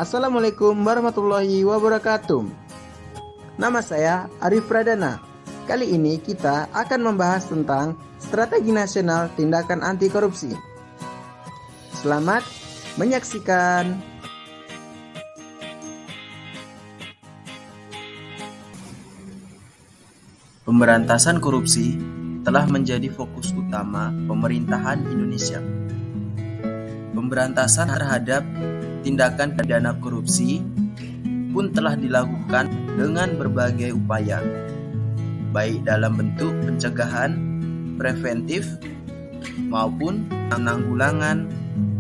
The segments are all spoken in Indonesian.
Assalamualaikum warahmatullahi wabarakatuh. Nama saya Arif Pradana. Kali ini kita akan membahas tentang Strategi Nasional Tindakan Anti Korupsi. Selamat menyaksikan. Pemberantasan korupsi telah menjadi fokus utama pemerintahan Indonesia. Pemberantasan terhadap tindakan pidana korupsi pun telah dilakukan dengan berbagai upaya, baik dalam bentuk pencegahan preventif maupun penanggulangan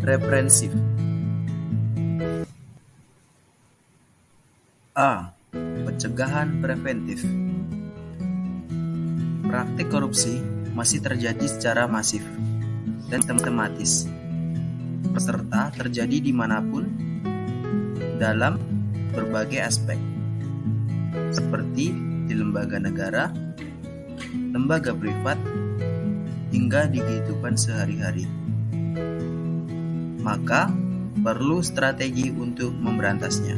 represif. A. Pencegahan preventif. Praktik korupsi masih terjadi secara masif dan sistematis, serta terjadi dimanapun dalam berbagai aspek, seperti di lembaga negara, lembaga privat, hingga di kehidupan sehari-hari. Maka, perlu strategi untuk memberantasnya.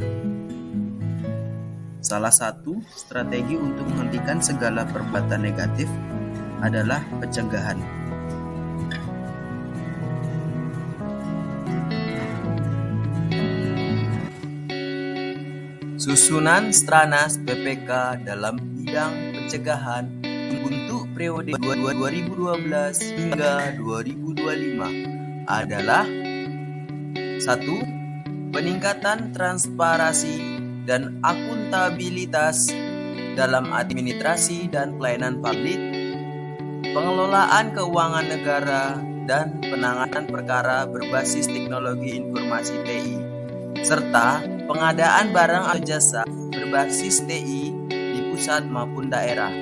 Salah satu strategi untuk menghentikan segala perbuatan negatif adalah pencegahan. Susunan Stranas PPK dalam bidang pencegahan untuk periode 2012 hingga 2025 adalah 1. Peningkatan transparansi dan akuntabilitas dalam administrasi dan pelayanan publik, pengelolaan keuangan negara, dan penanganan perkara berbasis teknologi informasi TI, serta pengadaan barang atau jasa berbasis TI di pusat maupun daerah.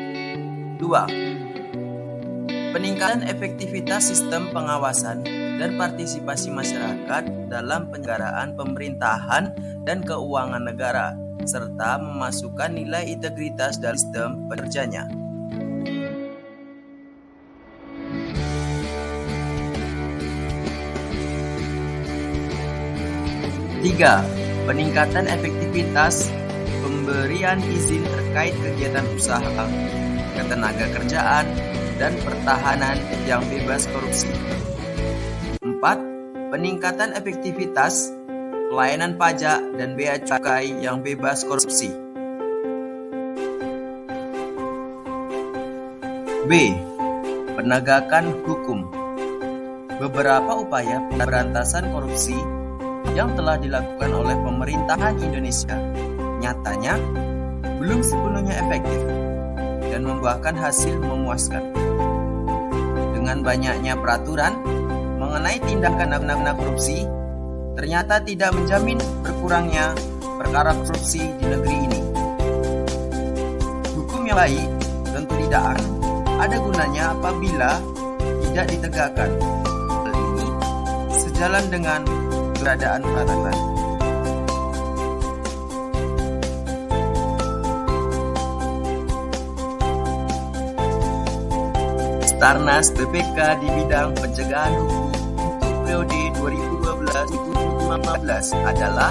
2. Peningkatan efektivitas sistem pengawasan dan partisipasi masyarakat dalam penyelenggaraan pemerintahan dan keuangan negara, serta memasukkan nilai integritas dalam sistem pekerjanya. 3. Peningkatan efektivitas pemberian izin terkait kegiatan usaha, ketenaga kerjaan, dan pertahanan yang bebas korupsi. 4. Peningkatan efektivitas pelayanan pajak dan bea cukai yang bebas korupsi. B. Penegakan hukum. Beberapa upaya pemberantasan korupsi yang telah dilakukan oleh pemerintahan Indonesia nyatanya belum sepenuhnya efektif dan membuahkan hasil memuaskan. Dengan banyaknya peraturan mengenai tindakan korupsi, ternyata tidak menjamin berkurangnya perkara korupsi di negeri ini. Hukum yang baik tentu tidak akan ada gunanya apabila tidak ditegakkan. Hal ini sejalan dengan keberadaan peraturan. Starnas PPK di bidang pencegahan hukum untuk periode 2012-2015 adalah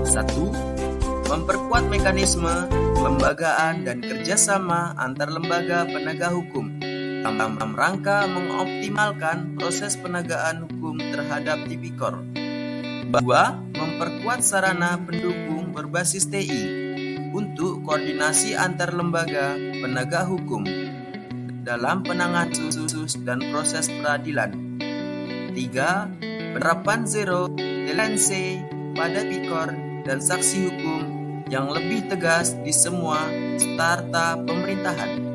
1. Memperkuat mekanisme kelembagaan dan kerjasama antar lembaga penegak hukum dalam rangka mengoptimalkan proses penegakan hukum terhadap tipikor. 2. Memperkuat sarana pendukung berbasis TI untuk koordinasi antar lembaga penegak hukum dalam penanganan kasus dan proses peradilan. 3. Penerapan zero toleransi pada tipikor dan saksi hukum yang lebih tegas di semua strata pemerintahan.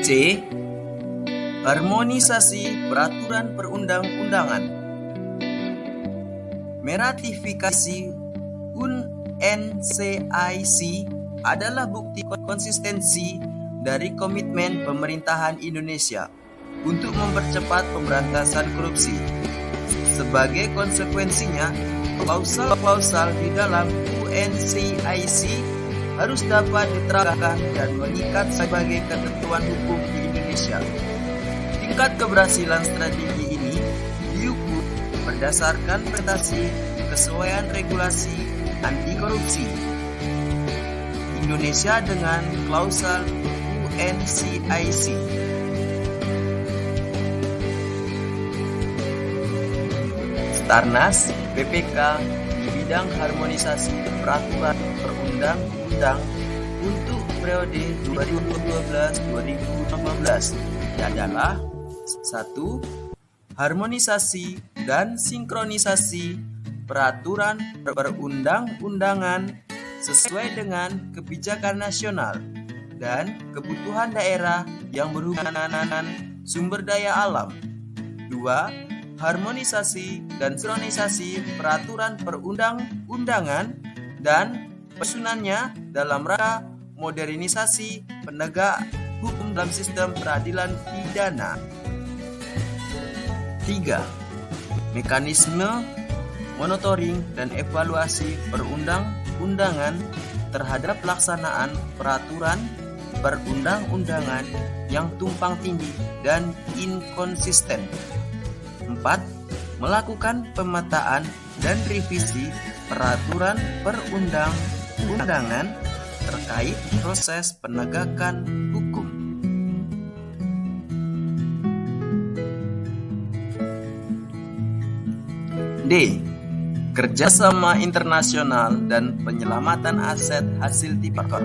C. Harmonisasi peraturan perundang-undangan. Meratifikasi UNCIC adalah bukti konsistensi dari komitmen pemerintahan Indonesia untuk mempercepat pemberantasan korupsi. Sebagai konsekuensinya, klausal-klausal di dalam UNCIC harus dapat diterapkan dan mengikat sebagai ketentuan hukum di Indonesia. Tingkat keberhasilan strategi ini diukur berdasarkan prestasi kesesuaian regulasi anti korupsi Indonesia dengan klausal UNCIC. Starnas PPK di bidang harmonisasi peraturan perundang-undang untuk periode 2012-2018 adalah 1. Harmonisasi dan sinkronisasi peraturan perundang-undangan sesuai dengan kebijakan nasional dan kebutuhan daerah yang berhubungan sumber daya alam. 2. Harmonisasi dan sinkronisasi peraturan perundang-undangan dan penyusunannya dalam rangka modernisasi penegak hukum dalam sistem peradilan pidana. 3. Mekanisme monitoring dan evaluasi perundang-undangan terhadap pelaksanaan peraturan perundang-undangan yang tumpang tindih dan inkonsisten. 4. Melakukan pemetaan dan revisi peraturan perundang-undangan terkait proses penegakan hukum. D. Kerjasama internasional dan penyelamatan aset hasil tipikor.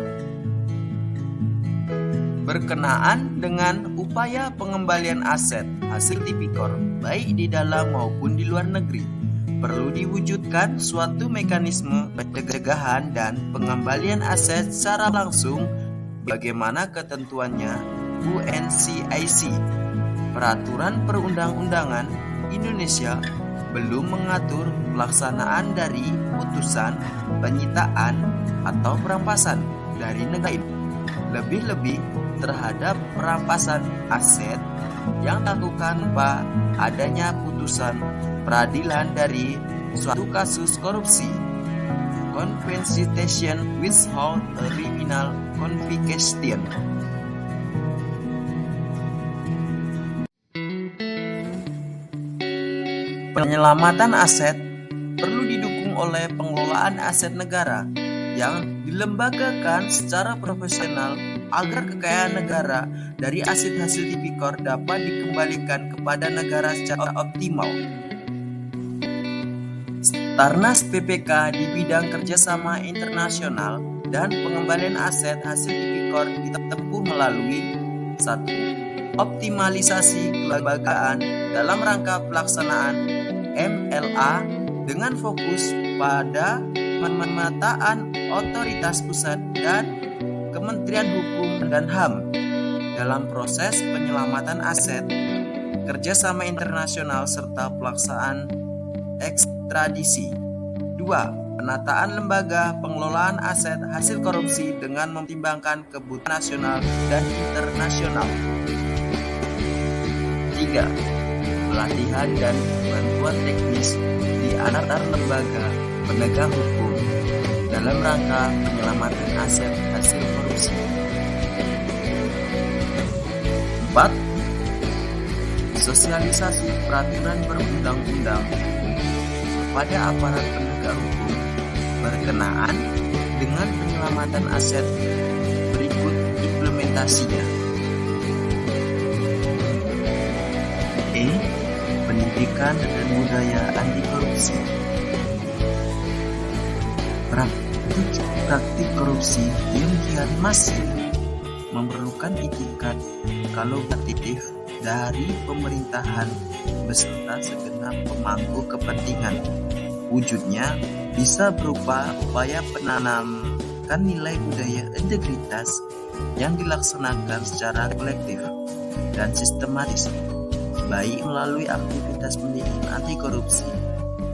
Berkenaan dengan upaya pengembalian aset hasil tipikor baik di dalam maupun di luar negeri, perlu diwujudkan suatu mekanisme pencegahan dan pengembalian aset secara langsung bagaimana ketentuannya UNCIC. Peraturan perundang-undangan Indonesia belum mengatur pelaksanaan dari putusan penyitaan atau perampasan dari negara ini, lebih-lebih terhadap perampasan aset yang dilakukan tanpa adanya putusan peradilan dari suatu kasus korupsi. Confiscation without a criminal confiscation. Penyelamatan aset perlu didukung oleh pengelolaan aset negara yang dilembagakan secara profesional agar kekayaan negara dari aset hasil tipikor dapat dikembalikan kepada negara secara optimal. Starnas PPK di bidang kerjasama internasional dan pengembalian aset hasil tipikor ditempuh melalui 1. Optimalisasi kelembagaan dalam rangka pelaksanaan MLA dengan fokus pada pemetaan otoritas pusat dan Kementerian Hukum dan HAM dalam proses penyelamatan aset, kerjasama internasional serta pelaksanaan ekstradisi. 2. Penataan lembaga pengelolaan aset hasil korupsi dengan mempertimbangkan kebutuhan nasional dan internasional. 3. Pelatihan dan bantuan teknis di antar lembaga penegak hukum dalam rangka penyelamatan aset hasil korupsi. 4. Sosialisasi peraturan perundang-undang kepada aparat penegak hukum berkenaan dengan penyelamatan aset berikut implementasinya. E. Pendidikan dan budaya anti korupsi. Praktik korupsi yang kian masif memerlukan itikat kolaboratif dari pemerintahan beserta segenap pemangku kepentingan. Wujudnya bisa berupa upaya penanaman nilai budaya integritas yang dilaksanakan secara kolektif dan sistematis, baik melalui aktivitas pendidikan anti korupsi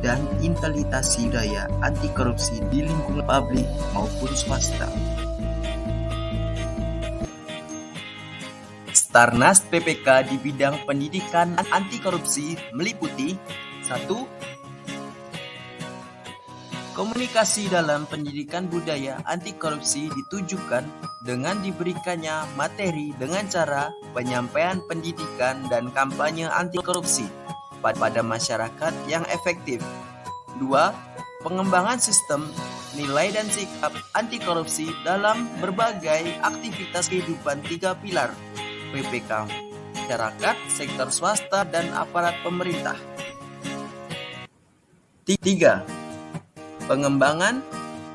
dan implementasi budaya anti korupsi di lingkungan publik maupun swasta. Starnas PPK di bidang pendidikan anti korupsi meliputi 1. Komunikasi dalam pendidikan budaya anti korupsi ditujukan dengan diberikannya materi dengan cara penyampaian pendidikan dan kampanye anti korupsi pada masyarakat yang efektif. 2. Pengembangan sistem nilai dan sikap anti korupsi dalam berbagai aktivitas kehidupan 3 pilar PPK, masyarakat, sektor swasta, dan aparat pemerintah. 3. Pengembangan,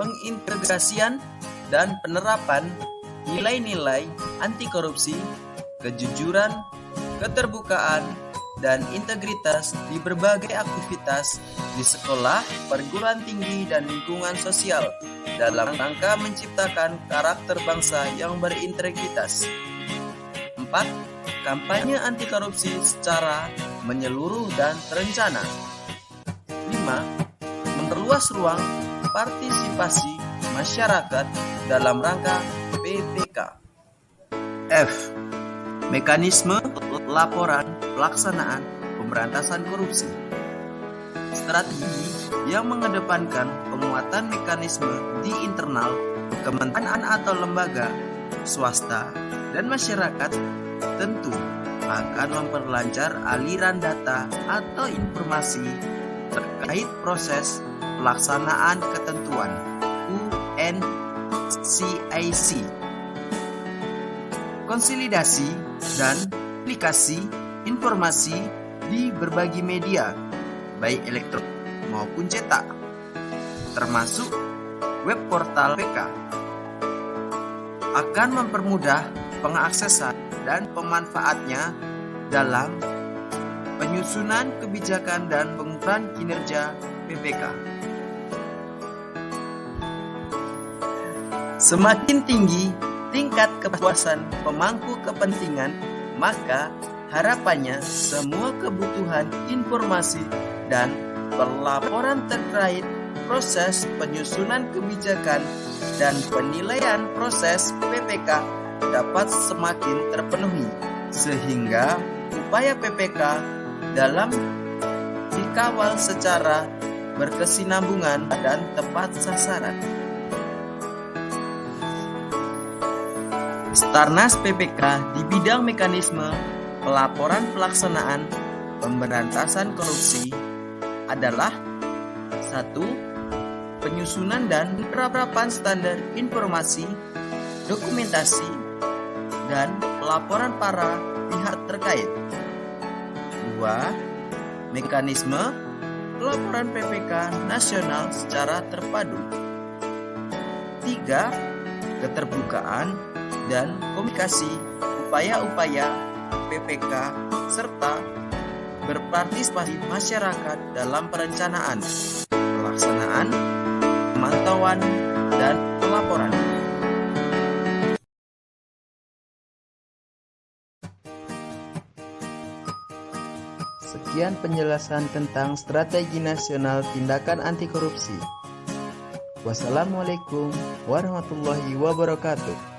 pengintegrasian, dan penerapan nilai-nilai anti korupsi, kejujuran, keterbukaan, dan integritas di berbagai aktivitas di sekolah, perguruan tinggi, dan lingkungan sosial dalam rangka menciptakan karakter bangsa yang berintegritas. 4. Kampanye anti korupsi secara menyeluruh dan terencana. 5. Memperluas ruang partisipasi masyarakat dalam rangka PPK. F. Mekanisme laporan pelaksanaan pemberantasan korupsi. Strategi yang mengedepankan penguatan mekanisme di internal kementerian atau lembaga swasta dan masyarakat tentu akan memperlancar aliran data atau informasi terkait proses pelaksanaan ketentuan UNCAC, konsolidasi dan aplikasi informasi di berbagai media, baik elektronik maupun cetak, termasuk web portal PK, akan mempermudah pengaksesan dan pemanfaatnya dalam penyusunan kebijakan dan pengukuran kinerja PPK. Semakin tinggi tingkat kepuasan pemangku kepentingan, maka harapannya semua kebutuhan informasi dan pelaporan terkait proses penyusunan kebijakan dan penilaian proses PPK dapat semakin terpenuhi, sehingga upaya PPK dalam dikawal secara berkesinambungan dan tepat sasaran. Starnas PPK di bidang mekanisme pelaporan pelaksanaan pemberantasan korupsi adalah 1. Penyusunan dan penerapan standar informasi, dokumentasi, dan pelaporan para pihak terkait. 2. Mekanisme pelaporan PPK nasional secara terpadu. 3. Keterbukaan dan komunikasi upaya-upaya PPK serta berpartisipasi masyarakat dalam perencanaan, pelaksanaan, pemantauan, dan pelaporan. Sekian penjelasan tentang Strategi Nasional Tindakan Anti Korupsi. Wassalamualaikum warahmatullahi wabarakatuh.